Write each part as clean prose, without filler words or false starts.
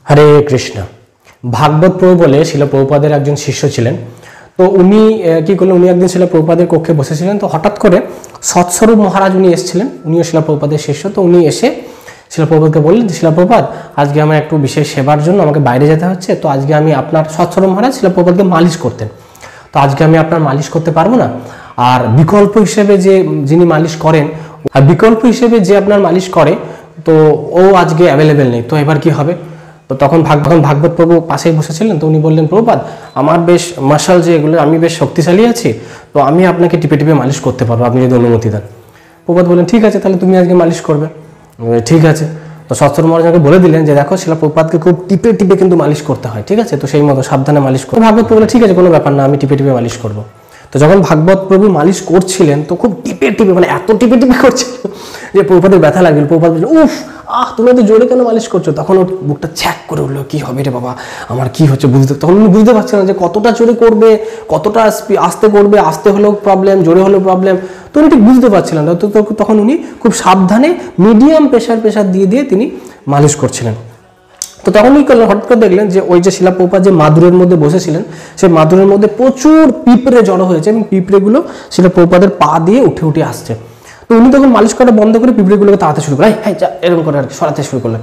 হরে কৃষ্ণ। ভাগবত প্রভু বলে শিল প্রভুপাদের একজন শিষ্য ছিলেন। তো উনি কি করলেন, উনি একদিন শিল প্রভুপাদের কক্ষে বসেছিলেন। তো হঠাৎ করে সৎস্বরূপ মহারাজ উনি এসেছিলেন, উনিও শিল প্রভুপাদের শিষ্য। তো উনি এসে শিল প্রভুপাদকে বললেন যে শিল প্রভুপাদ, আজকে আমার একটু বিশেষ সেবার জন্য আমাকে বাইরে যেতে হচ্ছে। তো আজকে আমি আপনার সৎস্বরূপ মহারাজ শিল প্রভুপাদকে মালিশ করতেন, তো আজকে আমি আপনার মালিশ করতে পারবো না। আর বিকল্প হিসেবে যে যিনি মালিশ করেন, আর বিকল্প হিসেবে যে আপনার মালিশ করে, তো ও আজকে অ্যাভেলেবেল নেই। তো এবার কি হবে? তো তখন ভাগবত প্রভু পাশেই বসেছিলেন। তো উনি বললেন, প্রভুপাদ, আমার বেশ মাসাল যে এগুলো, আমি বেশ শক্তিশালী আছি, তো আমি আপনাকে টিপে টিপে মালিশ করতে পারবো, আপনি যদি অনুমতি দেন। প্রভুপাদ বললেন, ঠিক আছে, তাহলে তুমি আজকে মালিশ করবে। ঠিক আছে। তো সৎস্বরূপ মহারাজকে বলে দিলেন যে দেখো, শিলা প্রভুপাদকে খুব টিপে টিপে কিন্তু মালিশ করতে হয়, ঠিক আছে? তো সেই মতো সাবধানে মালিশ করো। ভাগবত প্রভু বলে, ঠিক আছে, কোনো ব্যাপার না, আমি টিপে টিপে মালিশ করবো। তো যখন ভাগবত প্রভু মালিশ করছিলেন, তো খুব টিপে টিপে, মানে এত টিপে টিপে করছিল যে প্রভুপাদের ব্যথা লাগছিল। প্রভুপাদ বললেন, উফ, তুমি তো জোরে কেন মালিশ করছো? তখন ওর বুকটা ছ্যাক করে উঠলো, কি হবে রে বাবা, আমার কি হচ্ছে বুঝতে। তখন উনি বুঝতে পারছেন না যে কতটা জোরে করবে, কতটা আস্তে করবে, আস্তে হলেও প্রবলেম, জোরে হলেও প্রবলেম। তো উনি ঠিক বুঝতে পারছিলেন না। তো তখন উনি খুব সাবধানে মিডিয়াম প্রেশার দিয়ে দিয়ে তিনি মালিশ করছিলেন। তো তখন কি করলেন, হঠাৎ করে দেখলেন যে ওই যে শিলা প্রভুপাদ যে মাদুরের মধ্যে বসেছিলেন, সেই মাদুরের মধ্যে প্রচুর পিঁপড়ে জড়ো হয়েছে এবং পিঁপড়েগুলো শিলা প্রভুপাদের পা দিয়ে উঠে উঠে আসছে। তো উনি তখন মালিশ করা বন্ধ করে পিঁপড়েগুলোকে তাড়াতে শুরু করলেন, হ্যাঁ এরকম করে আর কি সরাতে শুরু করলেন।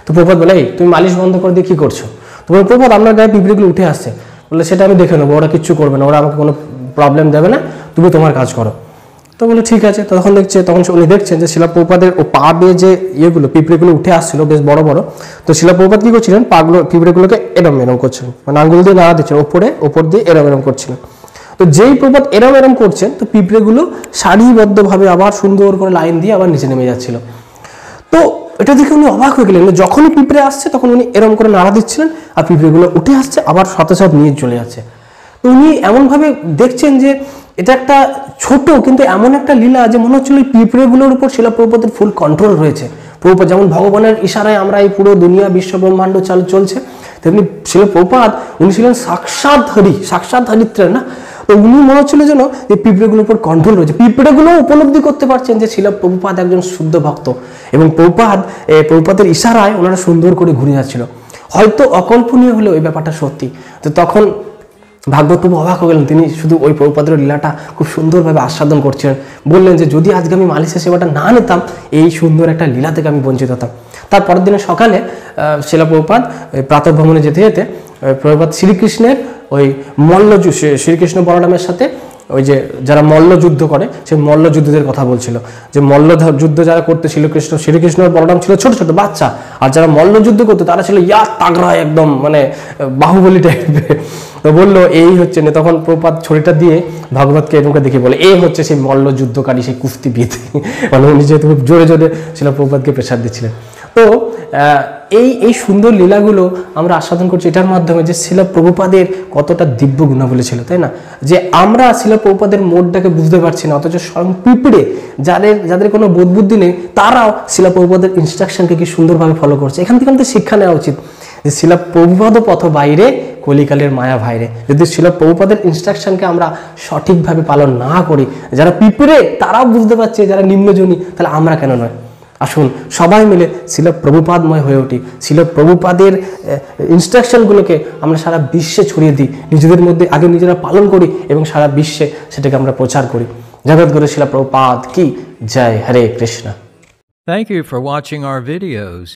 তো প্রভুপাদ বলে, এই তুমি মালিশ বন্ধ করে দিয়ে কি করছো? তো বলে, প্রভুপাদ, আপনার গায়ে পিঁপড়েগুলো উঠে আসছে। বলে, সেটা আমি দেখে নেবো, ওরা কিচ্ছু করবে না, ওরা আমাকে কোনো প্রবলেম দেবে না, তুমি তোমার কাজ করো। তো বলে, ঠিক আছে। তখন উনি দেখছেন যে শিলা প্রভুপাদের ও পা বেয়ে যে ইয়েগুলো পিঁপড়েগুলো উঠে আসছিল বেশ বড় বড়। তো শিলা প্রভুপাদ কি করছিলেন, পিঁপড়েগুলোকে এরম এরম করছিলেন, মানে আঙ্গুল দিয়ে নাড়া দিচ্ছেন, ওপর দিয়ে এরম এরম করছিলেন। তো যেই প্রভুপাদ এরম এরম করছেন, তো পিঁপড়েগুলো সারিবদ্ধভাবে আবার সুন্দর করে লাইন দিয়ে আবার নিচে নেমে যাচ্ছিল। তো এটা দেখে উনি অবাক হয়ে গেলেন। যখনই পিঁপড়ে আসছে তখন উনি এরম করে নাড়া দিচ্ছিলেন, আর পিঁপড়েগুলো উঠে আসছে, আবার সাথে সাথে নিয়ে চলে যাচ্ছে। তো উনি এমনভাবে দেখছেন যে এটা একটা ছোট কিন্তু এমন একটা লীলা যে মনে হচ্ছিল এই পিঁপড়েগুলোর উপর শিলা প্রভুপাদের ফুল কন্ট্রোল রয়েছে। প্রভুপাদ যেমন ভগবানের ইশারায় আমরা এই পুরো দুনিয়া বিশ্ব ব্রহ্মাণ্ড চলছে, তেমনি শিলা প্রভুপাদ উনি ছিলেন সাক্ষাৎ হরিত্রের না। তো উনি মনে হচ্ছিল যেন এই পিঁপড়েগুলোর উপর কন্ট্রোল রয়েছে। পিঁপড়েগুলো উপলব্ধি করতে পারছেন যে শিলা প্রভুপাদ একজন শুদ্ধ ভক্ত, এবং প্রভুপাদের ইশারায় ওনারা সুন্দর করে ঘুরে যাচ্ছিল। হয়তো অকল্পনীয় হলেও এই ব্যাপারটা সত্যি। তো তখন ভাগবত প্রভু অবাক হয়ে গেলেন। তিনি শুধু ওই প্রভুপাদের লীলাটা খুব সুন্দরভাবে আস্বাদন করছিলেন। বললেন যে যদি আজকে আমি মালিশের সেবাটা না নিতাম, এই সুন্দর একটা লীলা থেকে আমি বঞ্চিত হতাম। তার পরের দিনে সকালে শিলা প্রভুপাদ প্রাতঃভ্রমণে যেতে যেতে প্রভুপাদ শ্রীকৃষ্ণের ওই শ্রীকৃষ্ণ বলরামের সাথে ওই যে যারা মল্লযুদ্ধ করে সেই মল্লযুদ্ধদের কথা বলছিল, যে মল্লযুদ্ধ যারা করতে শ্রীকৃষ্ণ বলরাম ছিল ছোট ছোট বাচ্চা, আর যারা মল্লযুদ্ধ করতো তারা ছিল তাগড়া, একদম মানে বাহুবলী টাইপের। তো বললো এই হচ্ছে না। তখন প্রভুপাদ ছড়িটা দিয়ে ভাগবতকে এরকম দেখে বলে, এই হচ্ছে সেই মল্লযুদ্ধকারী, সেই কুস্তিবিদ। মানে উনি যেহেতু খুব জোরে জোরে শিলা প্রভুপাদকে প্রেসার দিচ্ছিলেন। তো এই সুন্দর লীলাগুলো আমরা আস্বাদন করছি এটার মাধ্যমে যে শিলা প্রভুপাদের কতটা দিব্য গুণাবলী ছিল, তাই না? যে আমরা শিলা প্রভুপাদের মোডটাকে বুঝতে পারছি না, অথচ স্বয়ং পিঁপড়ে যাদের কোনো বোধ বুদ্ধি নেই, তারাও শিলা প্রভুপাদের ইনস্ট্রাকশনকে কি সুন্দরভাবে ফলো করছে। এখান থেকে আমাদের শিক্ষা নেওয়া উচিত যে শিলা প্রভুপাদ পথ বাইরে, কলিকালের মায়া ভাইরে। যদি শিলা প্রভুপাদের ইনস্ট্রাকশনকে আমরা সঠিকভাবে পালন না করি, যারা পিঁপড়ে তারাও বুঝতে পারছে, যারা নিম্নজনী, তাহলে আমরা কেন নয়? আসুন সবাই মিলে শিলা প্রভুপাদময় হয়ে উঠি, শিলা প্রভুপাদের ইনস্ট্রাকশনগুলোকে আমরা সারা বিশ্বে ছড়িয়ে দিই, নিজেদের মধ্যে আগে নিজেরা পালন করি এবং সারা বিশ্বে সেটাকে আমরা প্রচার করি। জগৎগুরু শিলা প্রভুপাদ কি জয়। হরে Krishna. Thank you for watching our videos.